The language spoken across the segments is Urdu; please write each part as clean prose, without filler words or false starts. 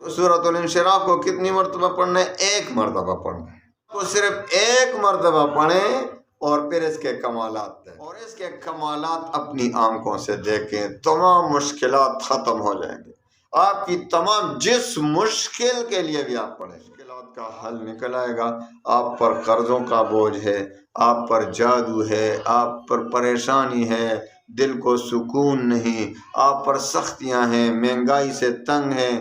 سورۃ الانشراح کو کتنی مرتبہ پڑھنا ہے؟ ایک مرتبہ پڑھنا ہے، وہ صرف ایک مرتبہ پڑھیں اور پھر اس کے کمالات دیں اور اس کے کمالات اپنی آنکھوں سے دیکھیں، تمام مشکلات ختم ہو جائیں گے۔ آپ کی تمام جس مشکل کے لیے بھی آپ پڑھیں، مشکلات کا حل نکل آئے گا۔ آپ پر قرضوں کا بوجھ ہے، آپ پر جادو ہے، آپ پر پریشانی ہے، دل کو سکون نہیں، آپ پر سختیاں ہیں، مہنگائی سے تنگ ہیں،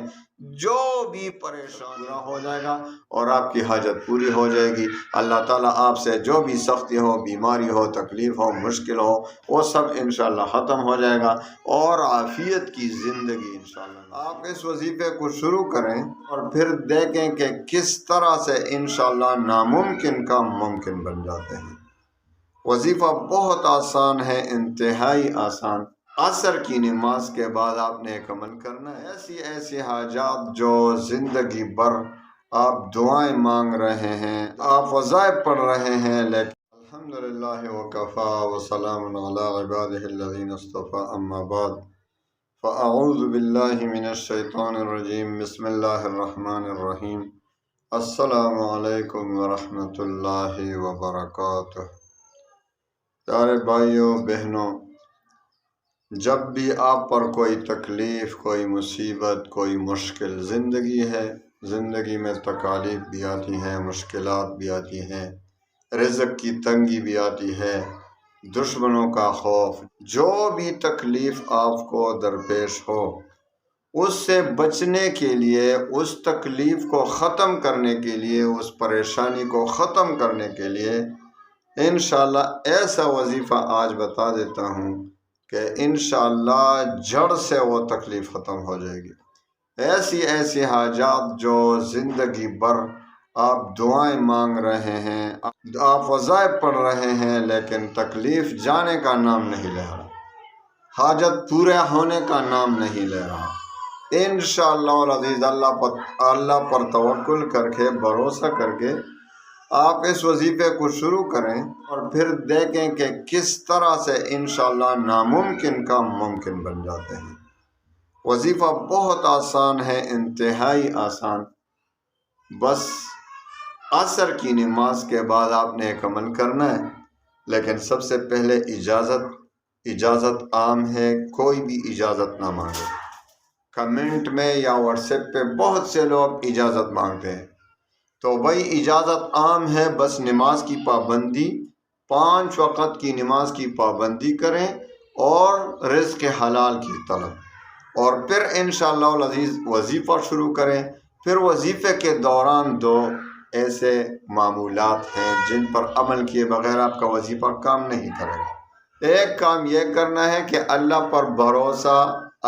جو بھی پریشان ہو جائے گا اور آپ کی حاجت پوری ہو جائے گی۔ اللہ تعالیٰ آپ سے جو بھی سختی ہو، بیماری ہو، تکلیف ہو، مشکل ہو، وہ سب انشاءاللہ ختم ہو جائے گا اور عافیت کی زندگی انشاءاللہ۔ آپ اس وظیفے کو شروع کریں اور پھر دیکھیں کہ کس طرح سے انشاءاللہ ناممکن کا ممکن بن جاتے ہیں۔ وظیفہ بہت آسان ہے، انتہائی آسان۔ عصر کی نماز کے بعد آپ نے ایک عمل کرنا ہے، ایسی حاجات جو زندگی بھر آپ دعائیں مانگ رہے ہیں، آپ وظائف پڑھ رہے ہیں، لیکن الحمدللہ وکفا وسلام علی عبادہ الذین اصطفی، اما بعد فاعوذ باللہ من الشیطان الرجیم، بسم اللہ الرحمن الرحیم، السلام علیکم ورحمۃ اللہ وبرکاتہ۔ پیارے بھائیوں بہنوں، جب بھی آپ پر کوئی تکلیف، کوئی مصیبت، کوئی مشکل زندگی ہے، زندگی میں تکالیف بھی آتی ہیں، مشکلات بھی آتی ہیں، رزق کی تنگی بھی آتی ہے، دشمنوں کا خوف، جو بھی تکلیف آپ کو درپیش ہو، اس سے بچنے کے لیے، اس تکلیف کو ختم کرنے کے لیے، اس پریشانی کو ختم کرنے کے لیے انشاءاللہ ایسا وظیفہ آج بتا دیتا ہوں کہ انشاءاللہ جڑ سے وہ تکلیف ختم ہو جائے گی۔ ایسی حاجات جو زندگی بھر آپ دعائیں مانگ رہے ہیں، آپ وظائف پڑھ رہے ہیں، لیکن تکلیف جانے کا نام نہیں لے رہا، حاجت پورے ہونے کا نام نہیں لے رہا، انشاءاللہ العزیز اللہ پر توکل کر کے، بھروسہ کر کے آپ اس وظیفے کو شروع کریں اور پھر دیکھیں کہ کس طرح سے انشاءاللہ ناممکن کا ممکن بن جاتے ہیں۔ وظیفہ بہت آسان ہے، انتہائی آسان۔ بس عصر کی نماز کے بعد آپ نے ایک عمل کرنا ہے، لیکن سب سے پہلے اجازت عام ہے، کوئی بھی اجازت نہ مانگے۔ کمنٹ میں یا واٹس ایپ پہ بہت سے لوگ اجازت مانگتے ہیں، تو بھائی اجازت عام ہے، بس نماز کی پابندی، 5 وقت کی نماز کی پابندی کریں اور رزق حلال کی طلب، اور پھر انشاءاللہ العزیز وظیفہ شروع کریں۔ پھر وظیفے کے دوران 2 ایسے معمولات ہیں جن پر عمل کیے بغیر آپ کا وظیفہ کام نہیں کرے گا۔ ایک کام یہ کرنا ہے کہ اللہ پر بھروسہ،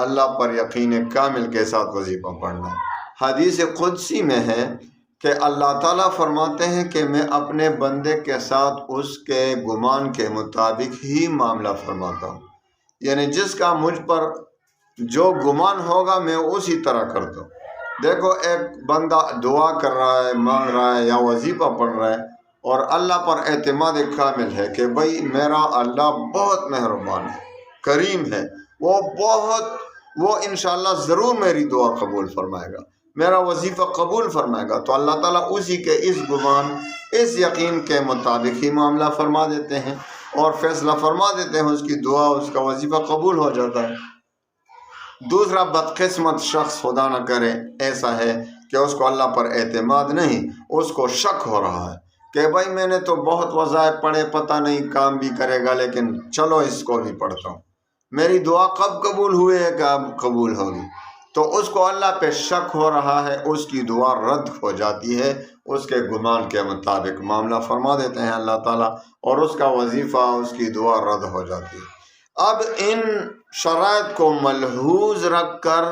اللہ پر یقین کامل کے ساتھ وظیفہ پڑھنا ہے۔ حدیث قدسی میں ہے کہ اللہ تعالیٰ فرماتے ہیں کہ میں اپنے بندے کے ساتھ اس کے گمان کے مطابق ہی معاملہ فرماتا ہوں، یعنی جس کا مجھ پر جو گمان ہوگا میں اسی طرح کرتا ہوں۔ دیکھو، ایک بندہ دعا کر رہا ہے، مانگ رہا ہے یا وظیفہ پڑھ رہا ہے اور اللہ پر اعتماد کامل ہے کہ بھائی میرا اللہ بہت مہربان ہے، کریم ہے، وہ انشاءاللہ ضرور میری دعا قبول فرمائے گا، میرا وظیفہ قبول فرمائے گا، تو اللہ تعالیٰ اسی کے اس گمان، اس یقین کے مطابق ہی معاملہ فرما دیتے ہیں اور فیصلہ فرما دیتے ہیں، اس کی دعا، اس کا وظیفہ قبول ہو جاتا ہے۔ دوسرا بدقسمت شخص، خدا نہ کرے، ایسا ہے کہ اس کو اللہ پر اعتماد نہیں، اس کو شک ہو رہا ہے کہ بھائی میں نے تو بہت وظائف پڑھے، پتہ نہیں کام بھی کرے گا، لیکن چلو اس کو بھی پڑھتا ہوں، میری دعا کب قبول ہوئے ہے کہ اب قبول ہوگی، تو اس کو اللہ پہ شک ہو رہا ہے، اس کی دعا رد ہو جاتی ہے، اس کے گمان کے مطابق معاملہ فرما دیتے ہیں اللہ تعالیٰ اور اس کا وظیفہ، اس کی دعا رد ہو جاتی ہے۔ اب ان شرائط کو ملحوظ رکھ کر،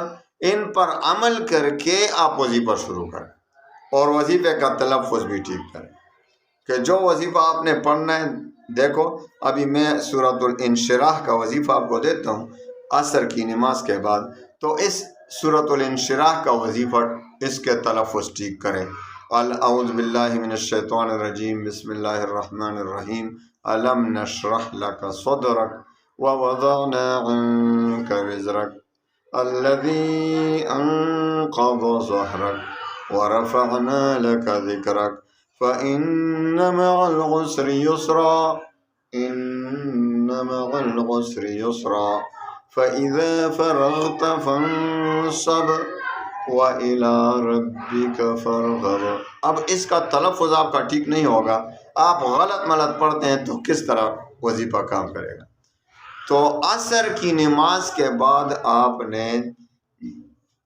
ان پر عمل کر کے آپ وظیفہ شروع کریں اور وظیفے کا تلفظ بھی ٹھیک کریں کہ جو وظیفہ آپ نے پڑھنا ہے۔ دیکھو، ابھی میں سورۃ الانشراح کا وظیفہ آپ کو دیتا ہوں عصر کی نماز کے بعد، تو اس سورۃ الانشراح کا وظیفہ، اس کے تلفظ ٹھیک کریں۔ اعوذ باللہ من الشیطان الرجیم، بسم اللہ الرحمن الرحیم، الم نشرح لک صدرک ووضعنا عنک وزرک الذي أنقض ظهرك ورفعنا لك ذكرك فإن مع العسر يسرا إن مع العسر يسرا فإذا فرغت فانصب وإلى ربك فارغب۔ اب اس کا تلفظ آپ کا ٹھیک نہیں ہوگا، آپ غلط ملت پڑھتے ہیں تو کس طرح وظیفہ کام کرے گا؟ تو عصر کی نماز کے بعد آپ نے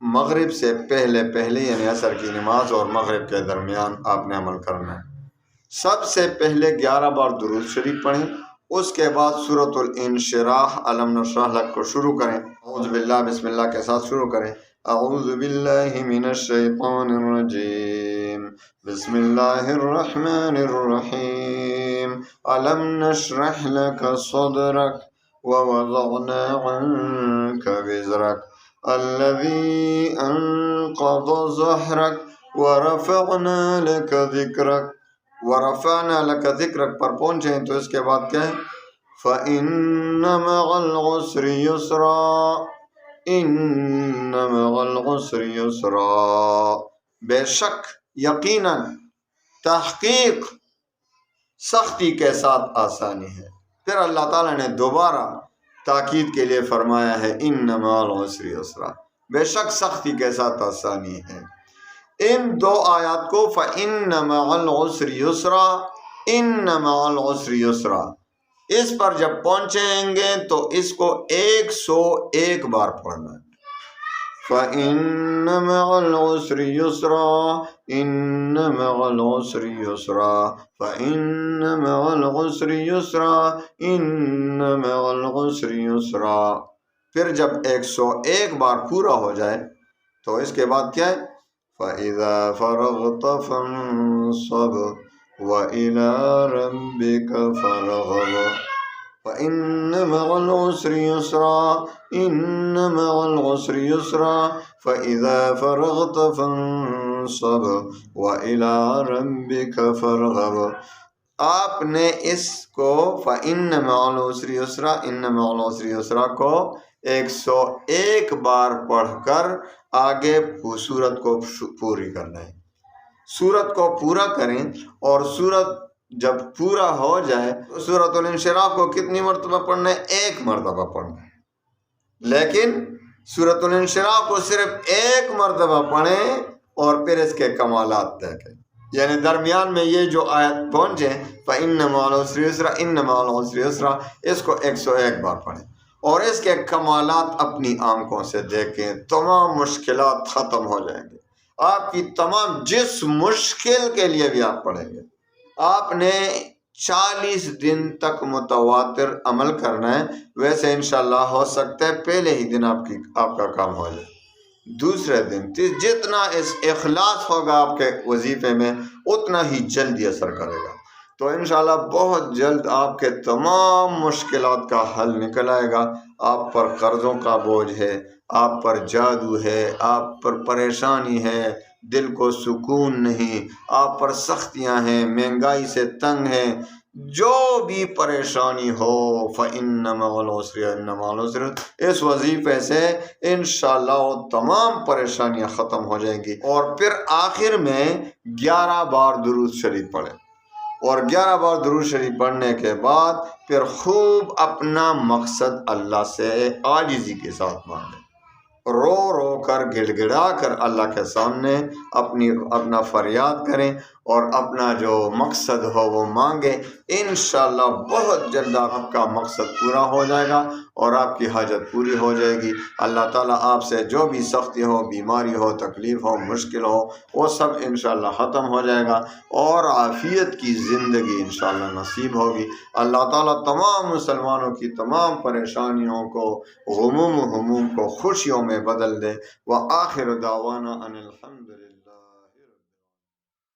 مغرب سے پہلے یعنی عصر کی نماز اور مغرب کے درمیان آپ نے عمل کرنا ہے۔ سب سے پہلے 11 بار درود شریف پڑھیں، اس کے بعد سورۃ الانشراح علم نشرح لک کو شروع کریں۔ اعوذ باللہ بسم اللہ کے ساتھ شروع کریں۔ اعوذ باللہ من الشیطان الرجیم بسم اللہ الرحمن الرحیم علم نشرح لک صدرک ووضعنا عنك وزرك الذي أنقض ظهرك ورفعنا لك ذكرك۔ ورفعنا لك ذكرك پر پہنچیں تو اس کے بعد کیا ہے؟ فإن مع العسر يسرا إن مع العسر يسرا، بے شک، یقیناً، تحقیق، سختی کے ساتھ آسانی ہے۔ پھر اللہ تعالیٰ نے دوبارہ تاکید کے لیے فرمایا ہے ان مع العسر یسرا، بے شک سختی کے ساتھ آسانی ہے۔ ان دو آیات کو فإن مع العسر یسرا، ان مع العسر یسرا، اس پر جب پہنچیں گے تو اس کو 101 بار پڑھنا ہے۔ فإن مع العسر يسرا إن مع العسر يسرا فإن مع العسر يسرا إن مع العسر يسرا۔ پھر جب 101 بار پورا ہو جائے تو اس کے بعد کیا ہے؟ فإذا فرغت فانصب وإلى ربك فارغب فإن مع العسر يسرا إن مع العسر يسرا فإذا فرغت فانصب وإلى ربك فارغب۔ آپ نے اس کو فإن مع العسر يسرا إن مع العسر يسرا کو 101 بار پڑھ کر آگے سورت کو پوری کرنا ہے۔ سورت کو پورا کریں اور سورت جب پورا ہو جائے تو سورۃ الانشراح کو کتنی مرتبہ پڑھنا ہے؟ 1 مرتبہ پڑھنا ہے، لیکن سورۃ الانشراح کو صرف 1 مرتبہ پڑھیں اور پھر اس کے کمالات دیکھیں، یعنی درمیان میں یہ جو آیت پہنچے فإن مع العسر یسرا إن مع العسر یسرا، اس کو 101 بار پڑھیں اور اس کے کمالات اپنی آنکھوں سے دیکھیں، تمام مشکلات ختم ہو جائیں گے۔ آپ کی تمام جس مشکل کے لیے بھی آپ پڑھیں گے، آپ نے 40 دن تک متواتر عمل کرنا ہے، ویسے انشاءاللہ ہو سکتا ہے پہلے ہی دن آپ کا کام ہو جائے، دوسرے دن جتنا اس اخلاص ہوگا آپ کے وظیفے میں اتنا ہی جلدی اثر کرے گا۔ تو انشاءاللہ بہت جلد آپ کے تمام مشکلات کا حل نکل آئے گا۔ آپ پر قرضوں کا بوجھ ہے، آپ پر جادو ہے، آپ پر پریشانی ہے، دل کو سکون نہیں، آپ پر سختیاں ہیں، مہنگائی سے تنگ ہیں، جو بھی پریشانی ہو فإن مع العسر إن مع العسر، اس وظیفے سے انشاءاللہ وہ تمام پریشانیاں ختم ہو جائیں گی۔ اور پھر آخر میں 11 بار درود شریف پڑھیں، اور 11 بار درود شریف پڑھنے کے بعد پھر خوب اپنا مقصد اللہ سے عاجزی کے ساتھ مانگیں، رو رو کر گڑ گڑا کر اللہ کے سامنے اپنا فریاد کریں اور اپنا جو مقصد ہو وہ مانگیں۔ انشاءاللہ بہت جلد آپ کا مقصد پورا ہو جائے گا اور آپ کی حاجت پوری ہو جائے گی۔ اللہ تعالیٰ آپ سے جو بھی سختی ہو، بیماری ہو، تکلیف ہو، مشکل ہو، وہ سب انشاءاللہ ختم ہو جائے گا اور عافیت کی زندگی انشاءاللہ نصیب ہوگی۔ اللہ تعالیٰ تمام مسلمانوں کی تمام پریشانیوں کو، غموم و ہموم کو خوشیوں میں بدل دے۔ وآخر دعوانا ان الحمدللہ۔